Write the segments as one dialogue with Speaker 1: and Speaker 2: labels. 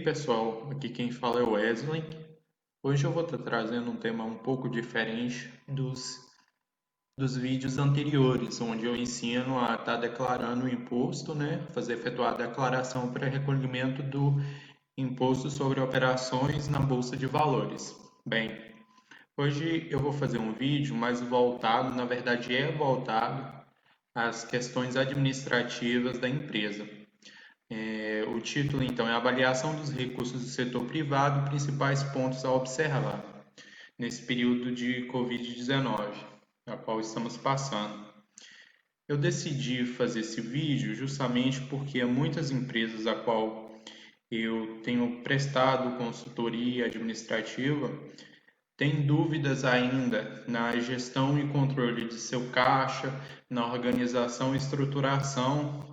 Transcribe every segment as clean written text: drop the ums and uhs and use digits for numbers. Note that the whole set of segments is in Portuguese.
Speaker 1: pessoal, aqui quem fala é o Wesley. Hoje eu vou estar trazendo um tema um pouco diferente dos vídeos anteriores, onde eu ensino a estar declarando o imposto, né? Fazer efetuar a declaração para recolhimento do imposto sobre operações na Bolsa de Valores. Bem, hoje eu vou fazer um vídeo mais voltado, na verdade é voltado às questões administrativas da empresa. O título, então, é Avaliação dos recursos do setor privado, principais pontos a observar nesse período de Covid-19, a qual estamos passando. Eu decidi fazer esse vídeo justamente porque muitas empresas a qual eu tenho prestado consultoria administrativa têm dúvidas ainda na gestão e controle de seu caixa, na organização e estruturação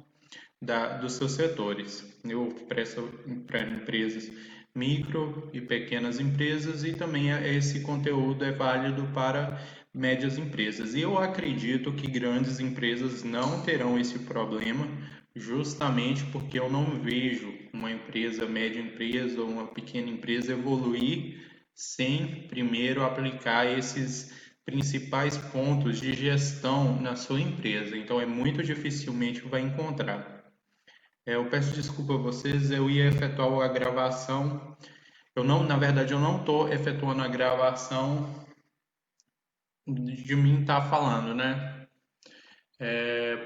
Speaker 1: dos seus setores. Eu presto para empresas micro e pequenas empresas e também esse conteúdo é válido para médias empresas. E eu acredito que grandes empresas não terão esse problema, justamente porque eu não vejo uma empresa, média empresa ou uma pequena empresa evoluir sem primeiro aplicar esses principais pontos de gestão na sua empresa. Então, é muito dificilmente vai encontrar. Eu peço desculpa a vocês, eu ia efetuar a gravação. Eu não, na verdade, eu não estou efetuando a gravação de mim estar falando, né?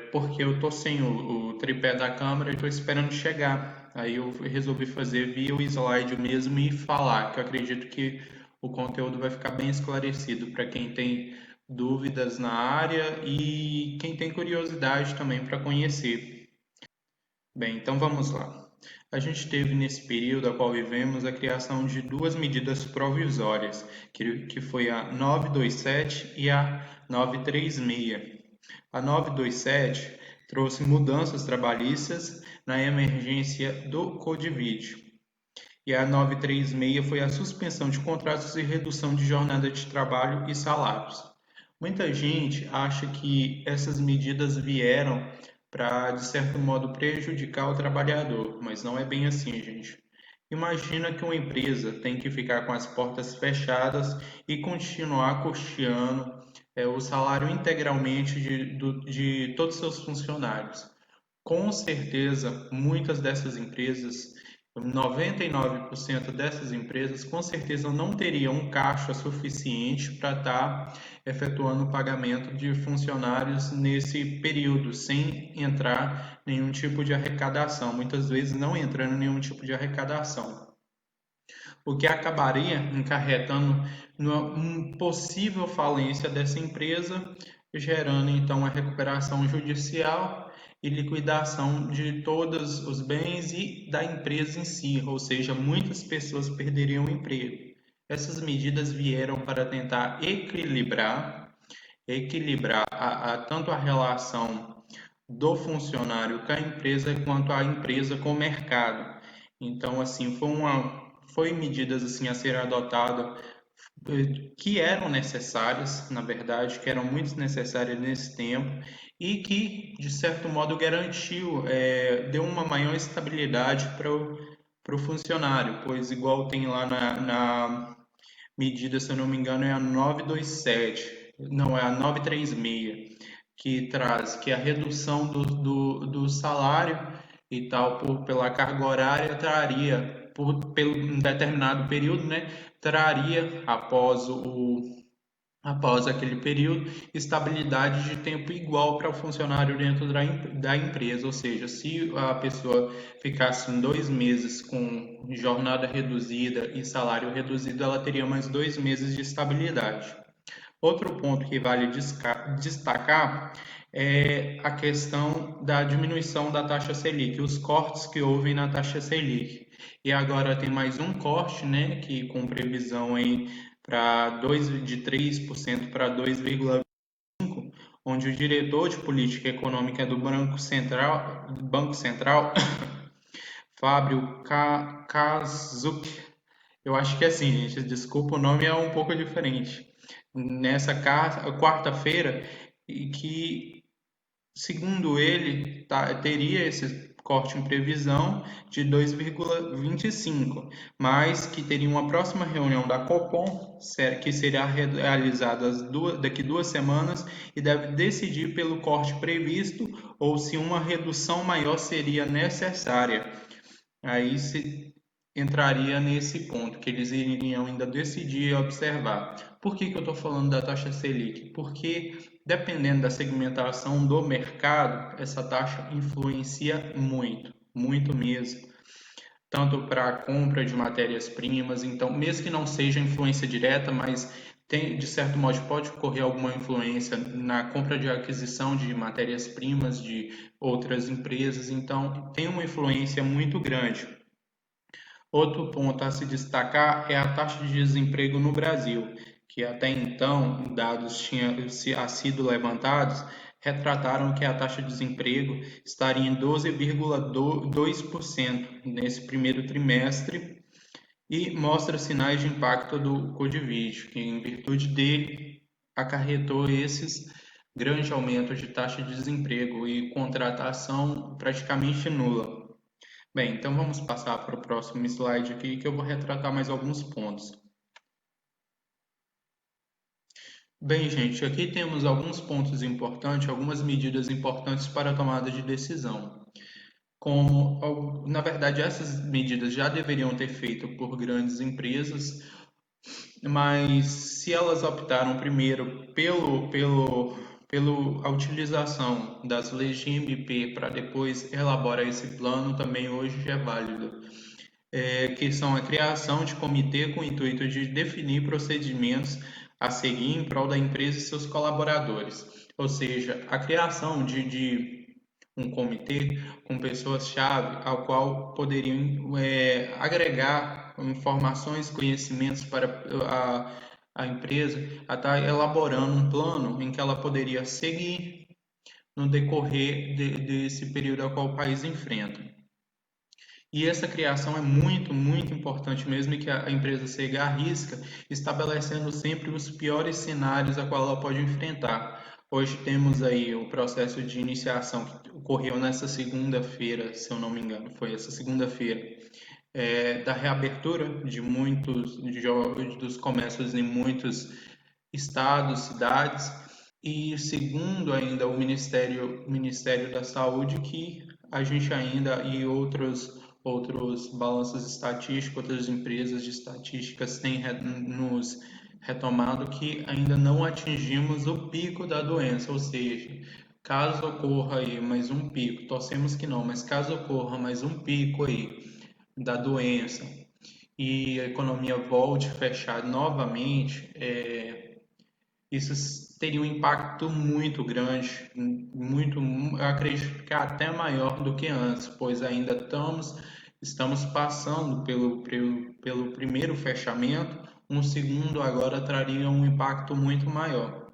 Speaker 1: Porque eu tô sem o tripé da câmera e estou esperando chegar. Aí eu resolvi fazer via o slide mesmo e falar, que eu acredito que o conteúdo vai ficar bem esclarecido para quem tem dúvidas na área e quem tem curiosidade também para conhecer. Bem, então vamos lá. A gente teve nesse período a qual vivemos a criação de duas medidas provisórias, que foi a 927 e a 936. A 927 trouxe mudanças trabalhistas na emergência do Covid. E a 936 foi a suspensão de contratos e redução de jornada de trabalho e salários. Muita gente acha que essas medidas vieram para, de certo modo, prejudicar o trabalhador, mas não é bem assim, gente. Imagina que uma empresa tem que ficar com as portas fechadas e continuar custeando o salário integralmente de todos os seus funcionários. Com certeza, muitas dessas empresas, 99% dessas empresas, com certeza não teriam um caixa suficiente para estar efetuando o pagamento de funcionários nesse período, sem entrar nenhum tipo de arrecadação, muitas vezes não entrando nenhum tipo de arrecadação, o que acabaria encarretando numa possível falência dessa empresa, gerando então a recuperação judicial e liquidação de todos os bens e da empresa em si, ou seja, muitas pessoas perderiam o emprego. Essas medidas vieram para tentar equilibrar tanto a relação do funcionário com a empresa quanto a empresa com o mercado. Então, assim, foi medidas assim a ser adotadas que eram necessárias, na verdade, que eram muito necessárias nesse tempo e que, de certo modo, deu uma maior estabilidade para o funcionário, pois igual tem lá na medida, se eu não me engano, é a 927, não, é a 936, que traz que a redução do salário e tal pela carga horária traria, pelo um determinado período, né, traria após aquele período, estabilidade de tempo igual para o funcionário dentro da empresa, ou seja, se a pessoa ficasse em 2 meses com jornada reduzida e salário reduzido, ela teria mais 2 meses de estabilidade. Outro ponto que vale destacar é a questão da diminuição da taxa Selic, os cortes que houve na taxa Selic. E agora tem mais um corte, né, que com previsão de 3% para 2,5%, onde o diretor de política econômica do Banco Central, Fábio Kaczuk, eu acho que é assim, gente, desculpa, o nome é um pouco diferente. Nessa quarta-feira, e que, segundo ele, teria esse corte em previsão de 2,25, mas que teria uma próxima reunião da Copom, que será realizada daqui 2 semanas, e deve decidir pelo corte previsto ou se uma redução maior seria necessária. Aí se entraria nesse ponto, que eles iriam ainda decidir e observar. Por que eu estou falando da taxa Selic? Porque, dependendo da segmentação do mercado, essa taxa influencia muito, muito mesmo, tanto para a compra de matérias-primas. Então, mesmo que não seja influência direta, mas tem, de certo modo, pode ocorrer alguma influência na compra de aquisição de matérias-primas de outras empresas. Então, tem uma influência muito grande. Outro ponto a se destacar é a taxa de desemprego no Brasil, que até então dados tinham sido levantados, retrataram que a taxa de desemprego estaria em 12,2% nesse primeiro trimestre e mostra sinais de impacto do Covid, que em virtude dele acarretou esses grande aumento de taxa de desemprego e contratação praticamente nula. Bem, então vamos passar para o próximo slide aqui, que eu vou retratar mais alguns pontos. Bem, gente, aqui temos alguns pontos importantes, algumas medidas importantes para a tomada de decisão. Na verdade, essas medidas já deveriam ter feito por grandes empresas, mas se elas optaram primeiro pela utilização das leis de MP para depois elaborar esse plano, também hoje já é válido. Que são a criação de comitê com o intuito de definir procedimentos a seguir em prol da empresa e seus colaboradores. Ou seja, a criação de um comitê com pessoas-chave ao qual poderiam agregar informações, conhecimentos para a empresa, a estar elaborando um plano em que ela poderia seguir no decorrer desse período ao qual o país enfrenta. E essa criação é muito, muito importante mesmo e que a empresa siga à risca, estabelecendo sempre os piores cenários a qual ela pode enfrentar. Hoje temos aí o processo de iniciação que ocorreu nessa segunda-feira, se eu não me engano, foi essa segunda-feira, da reabertura de muitos dos comércios em muitos estados, cidades, e segundo ainda o Ministério da Saúde, que a gente ainda e outros balanços estatísticos, outras empresas de estatísticas têm nos retomado que ainda não atingimos o pico da doença, ou seja, caso ocorra aí mais um pico, torcemos que não, mas caso ocorra mais um pico aí da doença e a economia volte a fechar novamente, isso teria um impacto muito grande, muito, eu acredito que até maior do que antes, pois ainda estamos passando pelo primeiro fechamento, um segundo agora traria um impacto muito maior.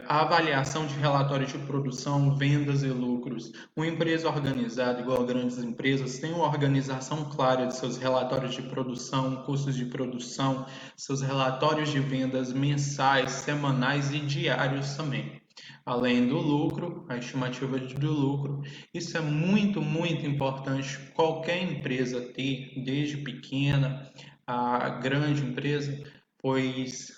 Speaker 1: A avaliação de relatórios de produção, vendas e lucros. Uma empresa organizada, igual grandes empresas, tem uma organização clara de seus relatórios de produção, custos de produção, seus relatórios de vendas mensais, semanais e diários também. Além do lucro, a estimativa do lucro. Isso é muito, muito importante qualquer empresa ter, desde pequena a grande empresa, pois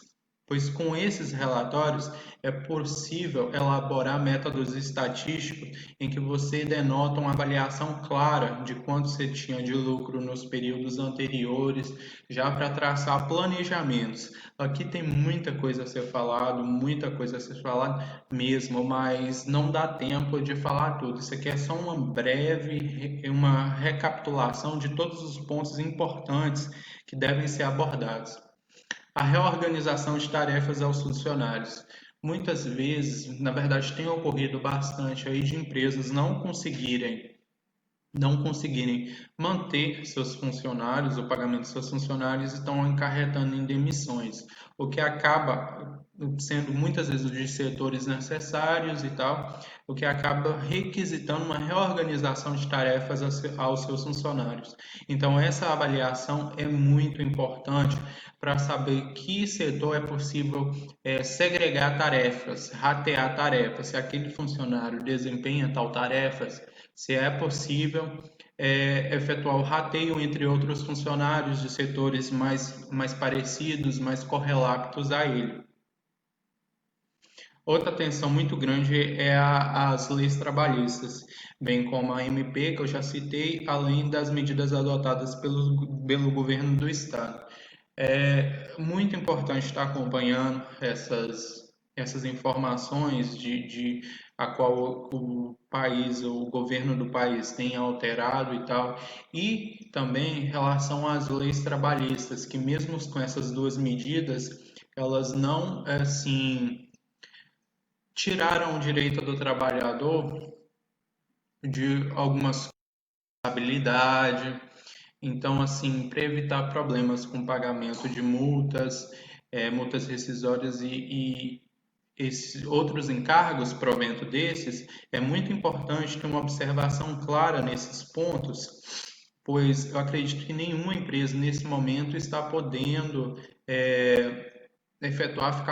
Speaker 1: com esses relatórios é possível elaborar métodos estatísticos em que você denota uma avaliação clara de quanto você tinha de lucro nos períodos anteriores, já para traçar planejamentos. Aqui tem muita coisa a ser falado, muita coisa a ser falado mesmo, mas não dá tempo de falar tudo. Isso aqui é só uma recapitulação de todos os pontos importantes que devem ser abordados. A reorganização de tarefas aos funcionários. Muitas vezes, na verdade, tem ocorrido bastante aí de empresas não conseguirem não conseguirem manter seus funcionários, o pagamento de seus funcionários, estão acarretando em demissões, o que acaba sendo muitas vezes de setores necessários e tal, o que acaba requisitando uma reorganização de tarefas aos seus funcionários. Então, essa avaliação é muito importante para saber que setor é possível segregar tarefas, ratear tarefas, se aquele funcionário desempenha tal tarefas, se é possível efetuar o rateio entre outros funcionários de setores mais parecidos, mais correlatos a ele. Outra tensão muito grande é as leis trabalhistas, bem como a MP, que eu já citei, além das medidas adotadas pelo governo do Estado. É muito importante estar acompanhando essas informações de a qual o país, o governo do país tem alterado e tal, e também em relação às leis trabalhistas, que mesmo com essas duas medidas, elas não, assim, tiraram o direito do trabalhador de algumas habilidades. Então, assim, para evitar problemas com pagamento de multas, multas rescisórias e esses outros encargos provento desses, é muito importante ter uma observação clara nesses pontos, pois eu acredito que nenhuma empresa nesse momento está podendo efetuar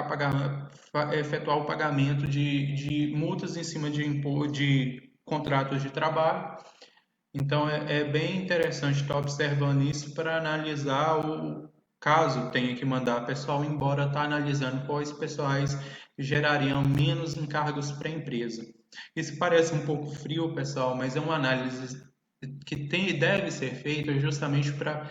Speaker 1: o pagamento de multas em cima de contratos de trabalho. Então é bem interessante estar observando isso para analisar o caso tenha que mandar pessoal embora, estar analisando quais pessoais gerariam menos encargos para a empresa. Isso parece um pouco frio, pessoal, mas é uma análise que tem e deve ser feita justamente para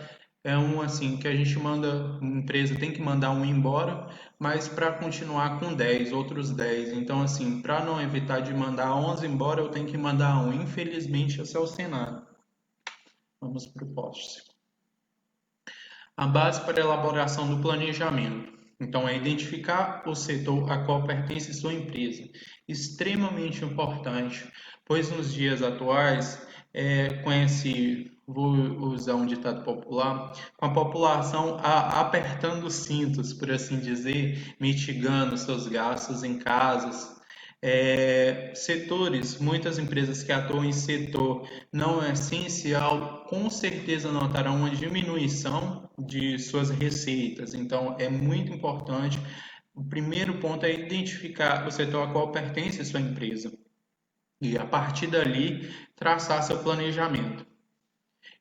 Speaker 1: um assim que a gente manda, a empresa tem que mandar um embora, mas para continuar com 10 outros 10. Então assim, para não evitar de mandar 11 embora, eu tenho que mandar um. Infelizmente, esse é o cenário. Vamos para o poste. A base para a elaboração do planejamento. Então, é identificar o setor a qual pertence sua empresa. Extremamente importante, pois nos dias atuais, vou usar um ditado popular, com a população apertando os cintos, por assim dizer, mitigando seus gastos em casas, setores, muitas empresas que atuam em setor não essencial, com certeza notarão uma diminuição de suas receitas. Então, é muito importante. O primeiro ponto é identificar o setor a qual pertence a sua empresa e, a partir dali, traçar seu planejamento.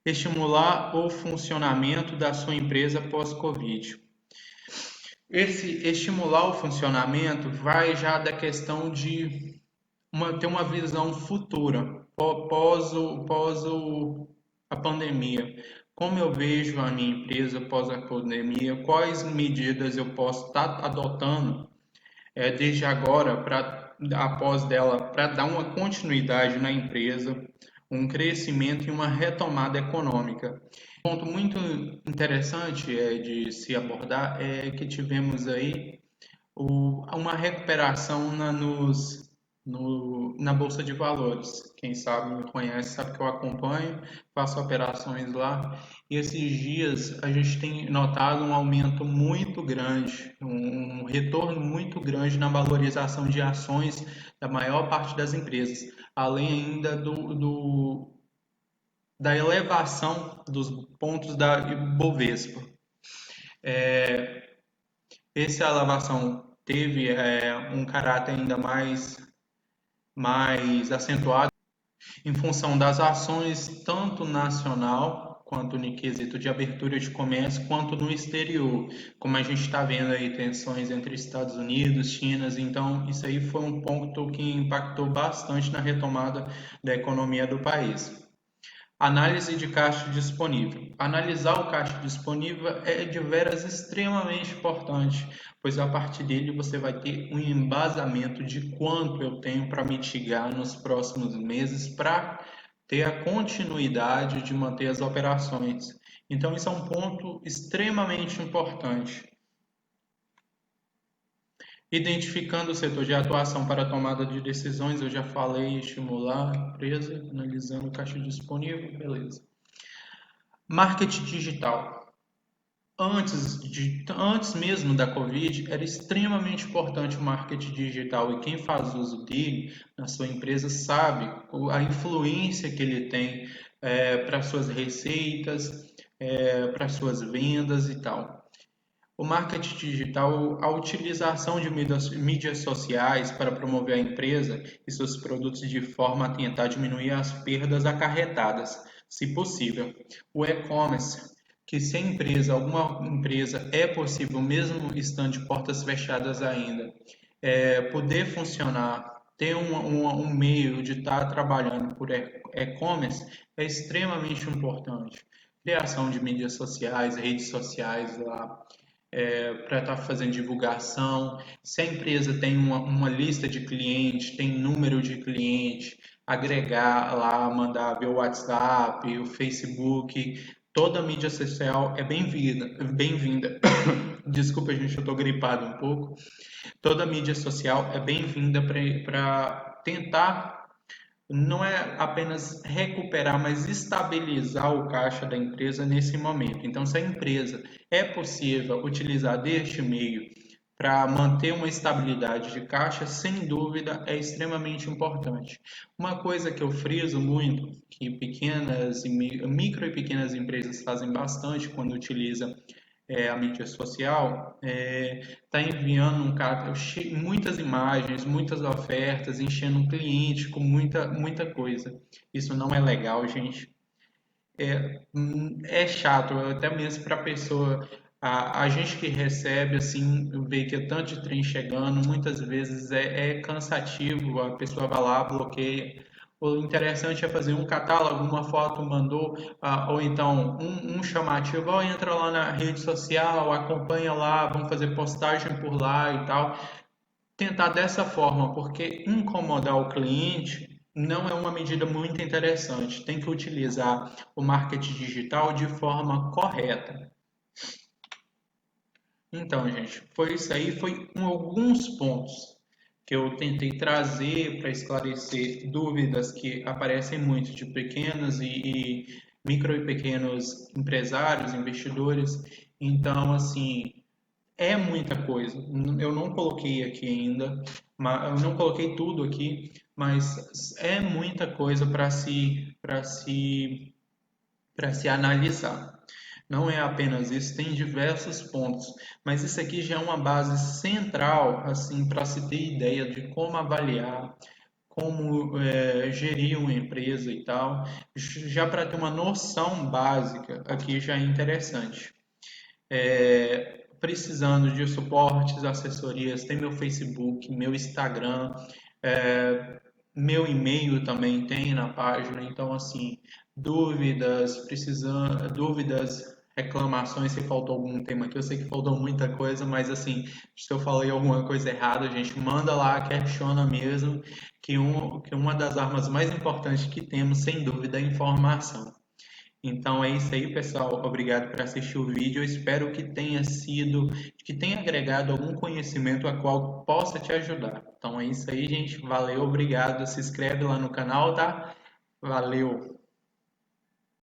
Speaker 1: Estimular o funcionamento da sua empresa pós-Covid. Esse estimular o funcionamento vai já da questão de ter uma visão futura, a pandemia. Como eu vejo a minha empresa pós a pandemia, quais medidas eu posso estar adotando desde agora após dela para dar uma continuidade na empresa, um crescimento e uma retomada econômica. Um ponto muito interessante de se abordar é que tivemos aí uma recuperação na Bolsa de Valores. Quem sabe me conhece, sabe que eu acompanho, faço operações lá. E esses dias a gente tem notado um aumento muito grande, um retorno muito grande na valorização de ações da maior parte das empresas, além ainda da elevação dos pontos da Bovespa. Essa elevação teve um caráter ainda mais acentuado em função das ações tanto nacional quanto no quesito de abertura de comércio, quanto no exterior, como a gente está vendo aí tensões entre Estados Unidos, China, então isso aí foi um ponto que impactou bastante na retomada da economia do país. Análise de caixa disponível. Analisar o caixa disponível é de veras extremamente importante, pois a partir dele você vai ter um embasamento de quanto eu tenho para mitigar nos próximos meses para ter a continuidade de manter as operações. Então, isso é um ponto extremamente importante. Identificando o setor de atuação para a tomada de decisões, eu já falei, estimular a empresa, analisando o caixa disponível, beleza. Marketing digital. Antes mesmo da Covid, era extremamente importante o marketing digital e quem faz uso dele na sua empresa sabe a influência que ele tem para suas receitas, para suas vendas e tal. O marketing digital, a utilização de mídias sociais para promover a empresa e seus produtos de forma a tentar diminuir as perdas acarretadas, se possível. O e-commerce, que se a empresa, alguma empresa, é possível, mesmo estando de portas fechadas ainda, poder funcionar, ter um meio de estar trabalhando por e-commerce é extremamente importante. Criação de mídias sociais, redes sociais lá, para estar fazendo divulgação. Se a empresa tem uma lista de clientes, tem número de clientes, agregar lá, mandar via WhatsApp, o Facebook, toda mídia social é bem-vinda. Bem-vinda. Desculpa, gente, eu estou gripado um pouco. Toda mídia social é bem-vinda para tentar não é apenas recuperar, mas estabilizar o caixa da empresa nesse momento. Então, se a empresa é possível utilizar deste meio para manter uma estabilidade de caixa, sem dúvida é extremamente importante. Uma coisa que eu friso muito, que micro e pequenas empresas fazem bastante quando utilizam a mídia social, está enviando muitas imagens, muitas ofertas, enchendo o cliente com muita coisa. Isso não é legal, gente. É chato, até mesmo para a pessoa. A gente que recebe, assim, vê que é tanto de trem chegando, muitas vezes é cansativo, a pessoa vai lá, bloqueia. O interessante é fazer um catálogo, uma foto mandou, ou então um chamativo, ó, entra lá na rede social, acompanha lá, vamos fazer postagem por lá e tal. Tentar dessa forma, porque incomodar o cliente não é uma medida muito interessante. Tem que utilizar o marketing digital de forma correta. Então, gente, foi isso aí, foi alguns pontos que eu tentei trazer para esclarecer dúvidas que aparecem muito de pequenos e micro e pequenos empresários, investidores. Então, assim, é muita coisa. Eu não coloquei aqui ainda, eu não coloquei tudo aqui, mas é muita coisa para se analisar. Não é apenas isso, tem diversos pontos, mas isso aqui já é uma base central assim para se ter ideia de como avaliar, como gerir uma empresa e tal. Já para ter uma noção básica, aqui já é interessante. Precisando de suportes, assessorias, tem meu Facebook, meu Instagram, meu e-mail também tem na página. Então, assim, dúvidas, reclamações, se faltou algum tema aqui, eu sei que faltou muita coisa, mas assim, se eu falei alguma coisa errada, a gente manda lá, questiona mesmo, que uma das armas mais importantes que temos, sem dúvida, é a informação. Então é isso aí, pessoal. Obrigado por assistir o vídeo. Eu espero que tenha agregado algum conhecimento a qual possa te ajudar. Então é isso aí, gente. Valeu, obrigado. Se inscreve lá no canal, tá? Valeu.